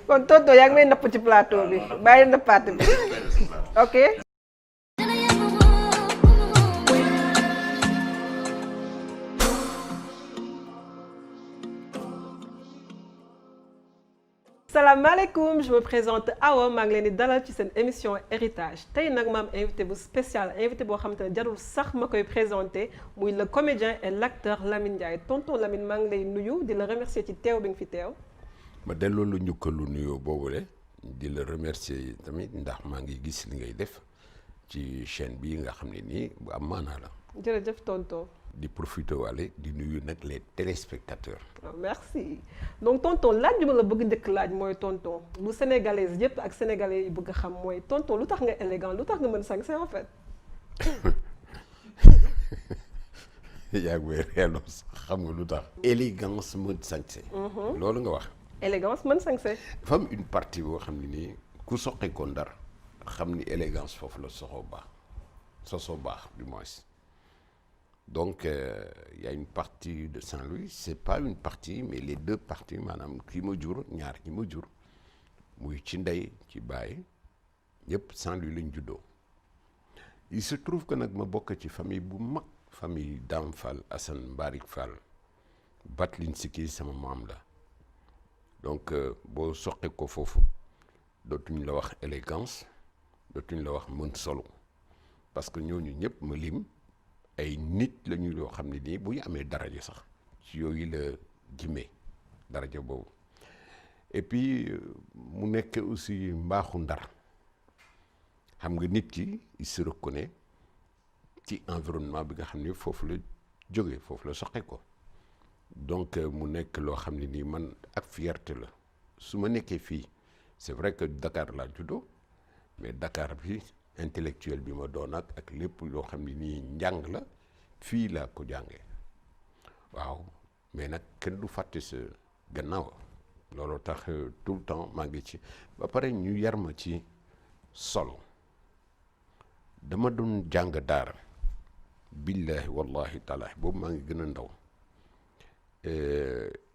kon tonton yaa ngi may napp ci plateau bi bàyyi nappaat bi ok. salaamaaleykum je me présente Awa maa ngi leen di dalal ci seen émission héritage tey nag ma am invité bu spécial invité boo xamante ne jarul sax ma koy présenté muy le comédien et l'acteur Lamine Ndiaye tonton Lamine maa ngi lay nuyu di la remercier ci teew bi nga fi teew. ma delloo lu njukkalu nuyoo boobule di la remercier tamit ndax maa ngi gis li ngay def ci chaîne bii nga xam ne nii bu am maanaa la. jërëjëf tonton. di profiter waale di nuyu nag les téléspectateurs. merci donc tonton laaj bi ma la bëgg njëkk laaj mooy tonton lu sénégalais yëpp ak sénégalais yi bëgg a xam mooy tonton lu tax nga élégant lu tax nga mën sañse en fait. yaa ngi may reeloo xam nga lu tax. élégance mën sañse. loolu nga wax. élégance mën sañse. dafa am une partie boo xam ne nii ku soqe ko Ndar xam ni élégance foofu la sosoo baax du moins. Donc, y a une partie de Saint-Louis, c'est pas une partie, mais les deux parties, maanaam kii ma jur ñaar ñi ma jur muy ci ndey ci baay yëpp Saint-Louis lañ juddoo. Il se trouve que nag ma bokk ci famille bu mag famille Dame Fall Assane Mbarik Fall Batlin Sikki sama maam la donc boo soqe ko foofu dootuñ la wax élégance dootuñ la wax mën solo parce que ñooñu ñëpp ma lim. ay nit la ñu yoo xam ne nii bu ñu amee daraja sax ci yooyu la jimmee daraja boobu et puis mu nekk aussi mbaaxu Ndar xam nga nit ki il se reconnaît ci environnement bi nga xam ne foofu la jógee foofu la soqe ko donc mu nekk loo xam ne nii man ak fierté la su ma nekkee fii c'est vrai que Dakar laa juddoo mais Dakar bi intellectuel bi ma doon ak lépp loo xam ne nii njàng la fii laa ko jàngee waaw mais nag kenn du fàtte sa gannaaw loolu tax tout le temps maa ngi ci ba pare ñu yar ma ci solo dama doon jàng daara billahi wallahi taala boobu maa ngi gën a ndaw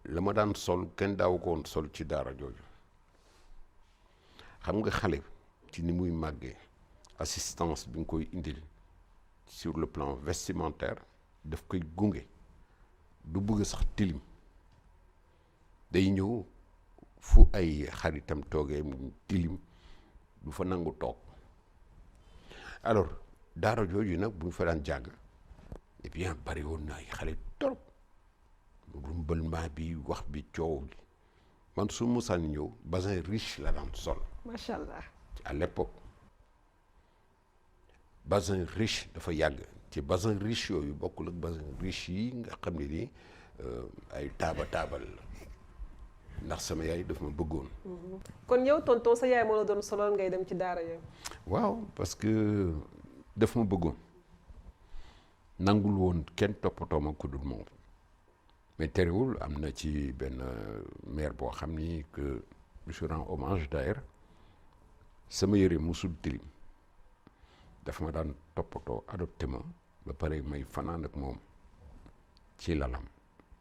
la ma daan sol kenn daaw ko woon sol ci daara jooju xam nga xale ci ni muy màggee assistance bi nga koy indil sur le plan vestimentaire daf koy gunge du bëgg sax tilim day ñëw fu ay xaritam toogee mu tilim du fa nangu toog alors daara jooju nag bu ñu fa daan jàng eh bien bari woon na ay xale trop rumbalement bi wax bi coow li man su musaan ñëw basin riche la daan sol. macha allah. à l'époque basin riche dafa yàgg ci basin riche yooyu bokkul ak basin riche yi nga xam ne nii ay taabal la ndax sama yaay daf ma bëggoon. kon yow tonton sa yaay moo la doon solal ngay dem ci daara yow. waaw parce que daf ma bëggoon nangul woon kenn toppatoo ma ku dul moom mais terewul am na ci benn maire boo xam ni que je rends hommage d'ailleurs sama yére musul tilim dafa ma daan toppatoo adopté ma ba pare may fanaan ak moom ci lalam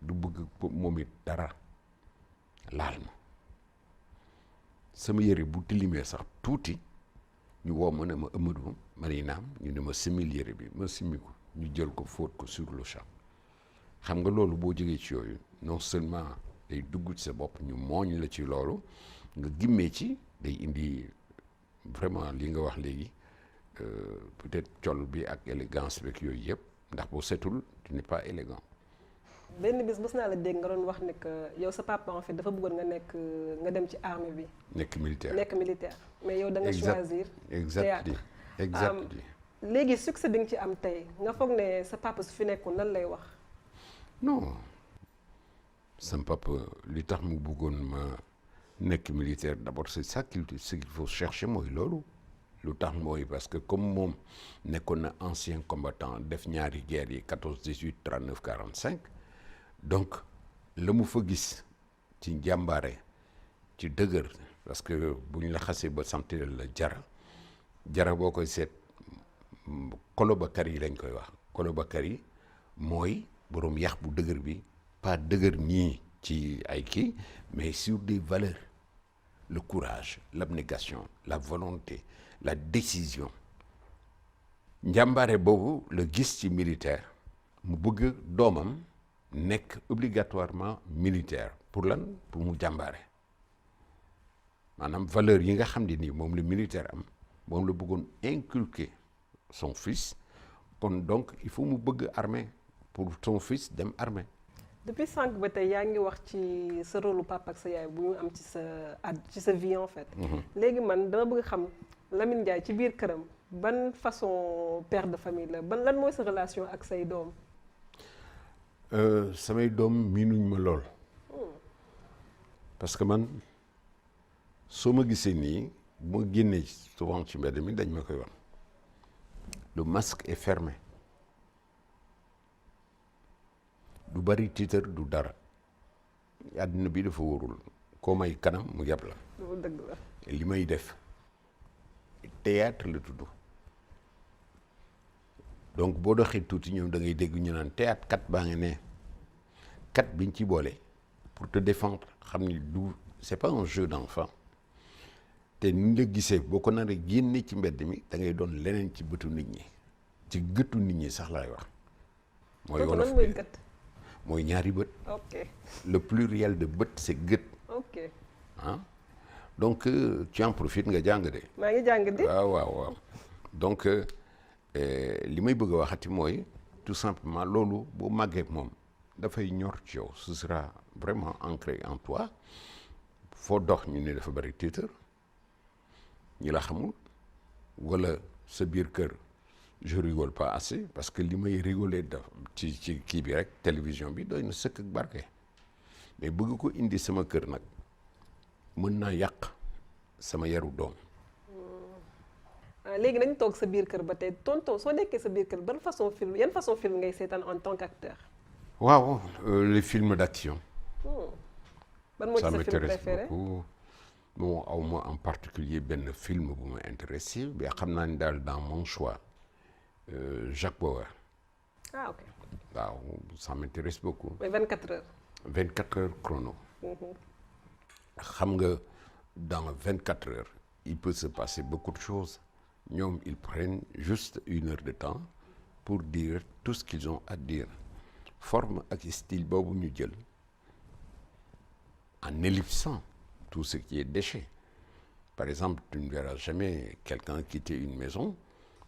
du bëgg moom it dara laal ma sama yére bu tilimee sax tuuti ñu woo ma ne ma Amadou ma ne naam ñu ne ma simil yére bi ma simmi ko ñu jël ko fóot ko sur le champ xam nga loolu boo jógee ci yooyu non seulement day dugg ci sa bopp ñu mooñ la ci loolu nga gimmee ci day indi vraiment li nga wax léegi peut-être col bi ak élégance beeg yooyu yëpp ndax boo setul tu n'es pas élégant. benn bis mës naa la dégg nga doon wax ne que yow sa papa en fait dafa bëggoon nga dem ci armée bi. nekk militaire mais yow da nga choisir. exactement. léegi succès bi nga ci am tey nga foog ne sa papa su fi nekkoon lan lay wax. non sama papa li tax mu bëggoon ma nekk militaire d'abord c'est ça qu'il faut chercher mooy loolu. lu tax mooy parce que comme moom nekkoon na ancien combattant def ñaari guerre yi 14 18 39 45 donc la mu fa gis ci njàmbaare ci dëgër parce que bu ñu la xasee ba sentir la jara boo koy seet Kolobakar yi lañ koy wax Kolobakar yi mooy boroom yax bu dëgër bi pas dëgër nii ci ay kii mais sur des valeurs le courage l'abnégation la volonté la décision njàmbaare boobu la gis ci militaire mu bëgg doomam nekk obligatoirement militaire pour lan pour mu jàmbaare maanaam valeur yi nga xam ne nii moom la militaire am moom la bëggoon inculquer son fils kon donc il faut mu bëgg armée pour son fils dem armée. depuis sànq ba tey yaa ngi wax ci sa rôle papa ak sa yaay bu ñu am ci sa vie en fait. léegi man dama bëgg xam Lamine Ndiaye ci biir këram ban façon père de famille la lan mooy sa relation ak say doom. samay doom miinuñ ma lool. parce que man soo ma gisee nii bu ma génnee souvent ci mbedd mi dañ ma koy wax le masque est fermé du bari tiitar du dara àddina bi dafa wóorul koo may kanam mu yàpp la. loolu dëgg la. li may def théâtre la tudd donc boo doxee tuuti ñoom da ngay dégg ñu naan théâtre kat baa ngi ne kat biñ ci boole pour te défendre xam ni du c'est pas un jeu d'enfant te ni la gisee boo ko naree génne ci mbedd mi da ngay doon leneen ci bëtu nit ñi ci gëtu nit ñi sax laay wax. mooy wolof bi mooy ñaari bët. ok le pluriel de bët c'est gët. ok ah donc tu en profites nga jàng de. maa ngi jàng de. waaw donc li may bëgg a waxati mooy tout simplement loolu boo màggee moom dafay ñor ci yow ce sera vraiment ancré en toi foo dox ñu ne dafa bari titre ñi la xamul wala sa biir kër je rigole pas assez parce que li may rigoler daf ci kii bi rek télévision bi doy na sëkk ak barke mais bëgg ko indi sama kër nag mën naa yàq sama yaru doom. léegi nañ toog sa biir kër ba tey tonton soo nekkee sa biir kër yan façon film ngay seetaan en tant qu'acteur. waaw les films d'action. ban moo ci sa film m'intéresse préféré beaucoup. bon aw ma en particulier benn film bu ma intéressé mais xam naa ni daal dans mon choix Jacques Bauer. ah ok. waaw ça m'intéresse beaucoup. mais 24 heures. 24 heures chrono. xam nga dans 24 heures il peut se passer beaucoup de choses. ñoom ils prennent juste 1 heure de temps pour dire tout ce qu'ils ont à dire forme ak style boobu ñu jël en ellipsant tout ce qui est déchet. Par exemple, tu ne verras jamais quelqu'un quitter une maison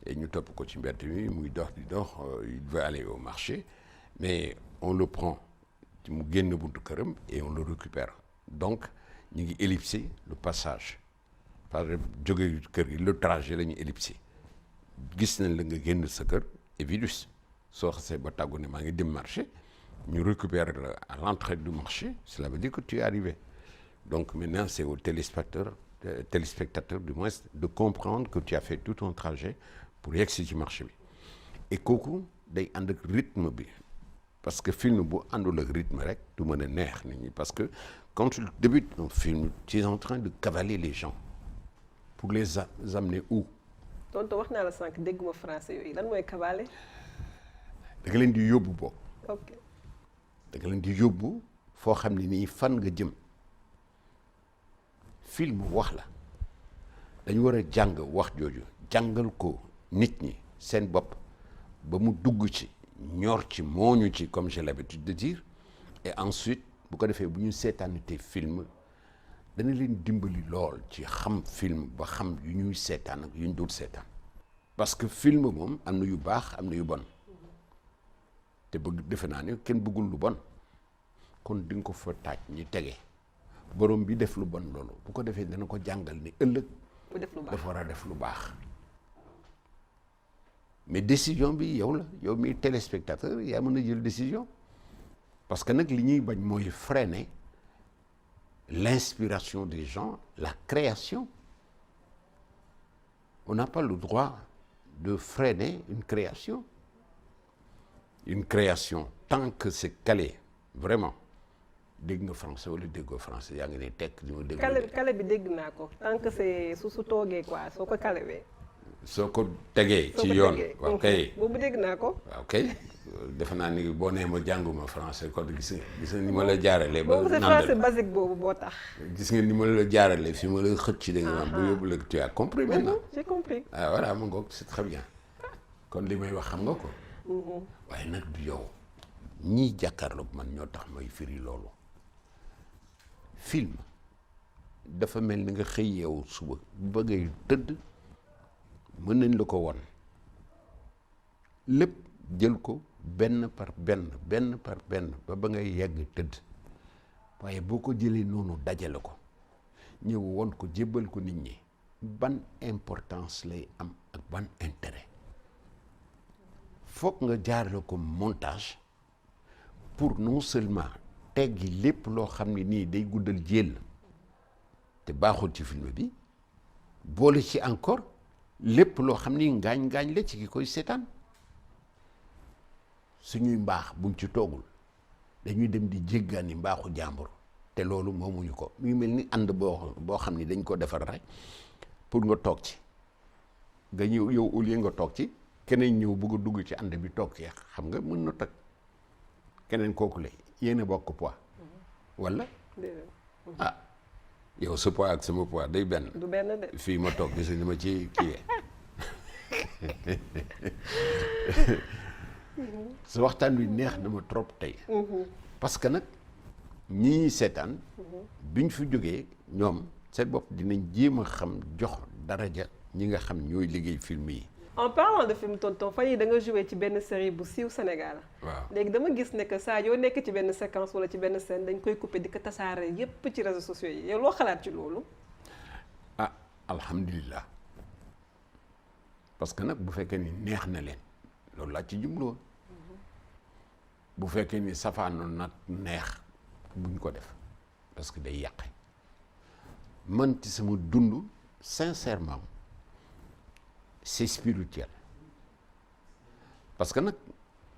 et ñu topp ko ci mbedd mi muy dox di dox il veut aller au marché mais on le prend mu génn buntu këram et on le récupère donc ñu ngi ellipser le passage par exemple jóge kër gi le trajet la ñu ellipser gis nañ la nga génn sa kër évidus soo xasee ba tàggu ne maa ngi dem marché ñu récupérer la à l'entrée du marché cela veut dire que tu es arrivé donc maintenant c'est au téléspectateur du moins de comprendre que tu as fait tout ton trajet pour yegsi ci marché bi et kooku day ànd ak rythme bi parce que film bu àndul ak rythme rek du mën a neex nit ñi parce que quand tu débutes un film tu es en train de cavaler les gens pour les amener où. tonton wax naa la sànq dégguma français yooyu lan mooy cavaler. da nga leen di yóbbu boobu. ok da nga leen di yóbbu foo xam ne nii fan nga jëm film wax la dañu war a jàng wax jooju jàngal ko nit ñi seen bopp ba mu dugg ci ñor ci mooñu ci comme j'ai l'habitude de dire et ensuite bu ko defee bu ñu seetaanitee film dana leen dimbali lool ci xam film ba xam yu ñuy seetaan ak yu ñu dul seetaan parce que film moom am na yu baax am na yu bon te bëgg defe naa ne kenn bëggul lu bon kon di nga ko fa taaj ñu tege borom bi def lu bon loolu bu ko defee dana ko jàngal ni ëllëg dafa war a def lu baax mais décision bi yow la yow mi téléspectateur yaa mën a jël décision parce que nag li ñuy bañ mooy freiner l'inspiration des gens la création on n'a pas le droit de freiner une création tant que c'est calé vraiment dégg nga français wala déggoo français yaa ngi ne tekk di ma dégg. kale bi dégg naa ko tant que c'est su toogee quoi soo ko kalewee. soo ko tegee ci yoon. waaw kay boobu dégg naa ko. waaw kay defe naa ni boo nee ma jànguma français kon gis nga ni ma la jaaralee. ba boobu c'est français basique boobu boo tax. gis nga ni ma la jaaralee fi ma la xëcc da nga naan bu yóbbu la tu as compris maintenant. J'ai compris. ah voilà mu ngoog c'est très bien kon li may wax xam nga ko. waaye nag du yow ñii jàkkaarloog man ñoo tax may firi loolu. film dafa mel ni nga xëy yeewu suba ba ngay tëdd mën nañ la ko won lépp jël ko benn par benn ba ngay yegg tëdd waaye boo ko jëlee noonu dajale ko ñëw won ko jébbal ko nit ñi ban importance lay am ak ban intérêt foog nga jaarale ko montage pour non seulement teggi lépp loo xam ne nii day guddal jéel te baaxul ci film bi boole ci encore lépp loo xam ni ngaañ-ngaañ la ci ki koy seetaan suñuy mbaax buñ ci toogul dañuy dem di jéggaani mbaaxu jàmbur te loolu moomuñu ko mu ngi mel ni ànd boo xam ni dañ ko defar rek pour nga toog ci nga ñëw yow au lieu nga toog ci keneen ñëw bëgg a dugg ci ànd bi toog ci xam nga mën na toj keneen kooku la yéen a bokk poids wala ah yow sa poids ak sama poids day benn. du benn de. fii ma toog gis ni ma ci kii sa waxtaan wi neex na ma trop tey. parce que nag ñi seetaan. biñ fi jógee ñoom seen bopp dinañ jéem a xam jox daraja ñi nga xam ñooy liggéey film yi. en parlant de film tonton fan yii da nga joué ci benn série bu siiw Sénégal. waaw léegi dama gis ne que saa yoo nekk ci benn séquence wala ci benn scène dañ koy coupé di ko tasaare yépp ci réseaux sociaux yi yow loo xalaat ci loolu. ah alhamdulilah parce que nag bu fekkee ni neex na leen loolu laa ci jubluwoon bu fekkee ni safaanoon nag neex buñ ko def parce que day yàqe man ci sama dund sincèrement. C'est spirituel parce que nag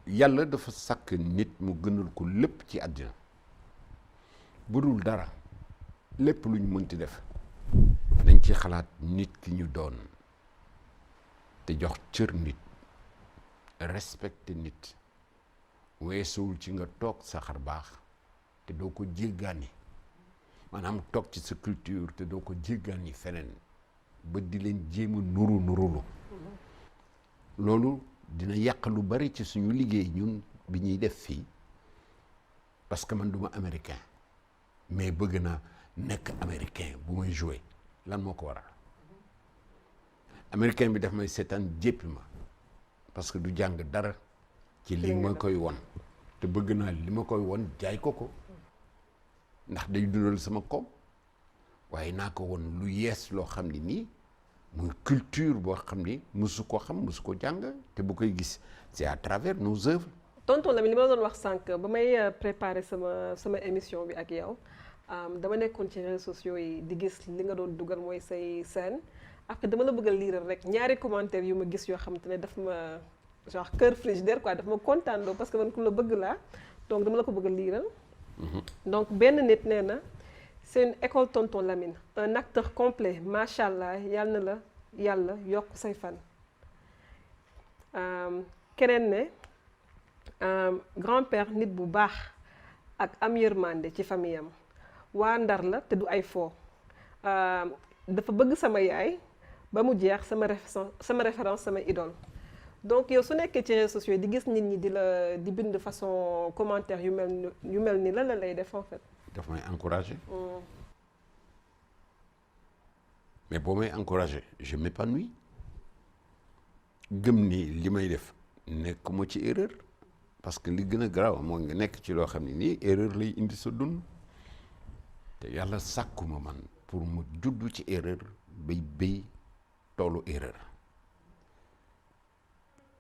yàlla dafa sàkk nit mu gënal ko lépp ci àddina bu dul dara lépp lu ñu mënti def nañ ci xalaat nit ki ñu doon te jox cër nit respecté nit weesuwul ci nga toog sa xar baax te doo ko jéggaani maanaam toog ci sa culture te doo ko jéggaani feneen ba di leen jéem a nurulu loolu dina yàq lu bari ci suñu liggéey ñun bi ñuy def fii parce que man duma américain mais bëgg naa nekk américain bu may jouer lan moo ko waral américain bi daf may seetaan jéppi ma parce que du jàng dara ci li ma koy won te bëgg naa li ma koy won jaay ko ndax day dundal sama koom waaye naa ko won lu yees loo xam ne nii muy culture boo xam ni musu ko xam musu ko jàng te bu koy gis c'est à travers nos œuvres. tonton Lamine li ma la doon wax sànq ba may préparer sama émission bi ak yow dama nekkoon ci réseaux sociaux yi di gis li nga doon dugal mooy say scène après dama la bëgg a liiral rek ñaari commentaires yu ma gis yoo xam te ne daf ma genre cœur frigidaire quoi daf ma kontaan loo parce que man ku la bëgg laa donc dama la ko bëgg a liiral. donc benn nit nee na. C'est une école tonton Lamine un acteur complet macha allah yal na la yàlla yokk say fan. keneen ne grand-père nit bu baax ak am yërmande ci famille am waa Ndar la te du ay fo dafa bëgg sama yaay ba mu jeex sama référence sama idole. donc yow su nekkee ci réseaux sociaux di gis nit ñi di bind façon commentaire yu mel ni la lay def en fait. daf may encouragé mais boo may encouragé je m'épanouis gëm ni li may def nekkuma ci erreur parce que li gën a garaaw moo nga nekk ci loo xam ne nii erreur lay indi sa dund te yàlla sàkkuma man pour mu juddu ci erreur bay toolu erreur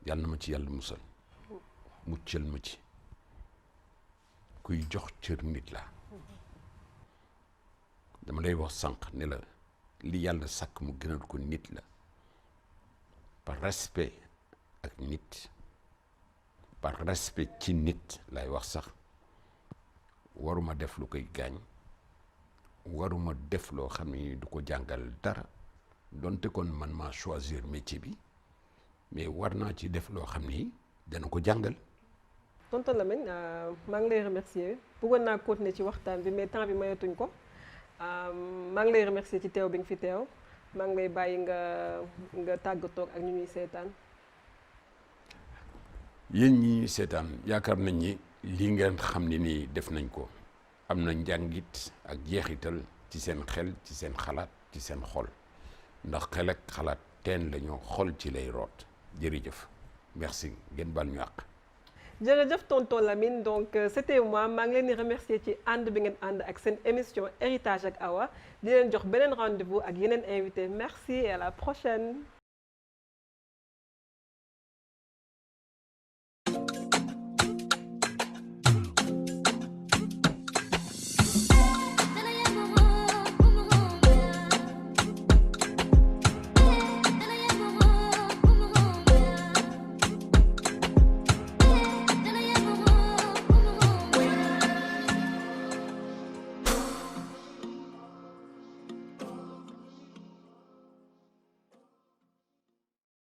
yàlla na ma ci yàlla musal muccal ma ci kuy jox cër nit la dama lay wax sànq ne la li yàlla sàkk mu gënal ko nit la par respect ak nit par respect ci nit lay wax sax waruma def lu koy gaañ waruma def loo xam ne du ko jàngal dara donte kon man maa choisir métier bi mais war naa ci def loo xam ni dana ko jàngal tonton Lamine maa ngi lay remercier bëggoon naa continuer ci waxtaan bi mais temps bi mayatuñ ko maa ngi lay remercier ci teew bi nga fi teew maa ngi lay bàyyi nga tàggatoo ak ñu ñuy seetaan. yéen ñi ñuy seetaan yaakaar nañ ni lii ngeen xam ne nii def nañ ko am na njàngit ak jeexital ci seen xel ci seen xalaat ci seen xol ndax xel ak xalaat teen lañoo xol ci lay root jërëjëf merci ngeen baal ñu àq. jërëjëf tonton Lamine donc c'était moi maa ngi leen di remercier ci ànd bi ngeen ànd ak seen émission héritage ak Awa di leen jox beneen rendez-vous ak yeneen invité merci et à la prochaine.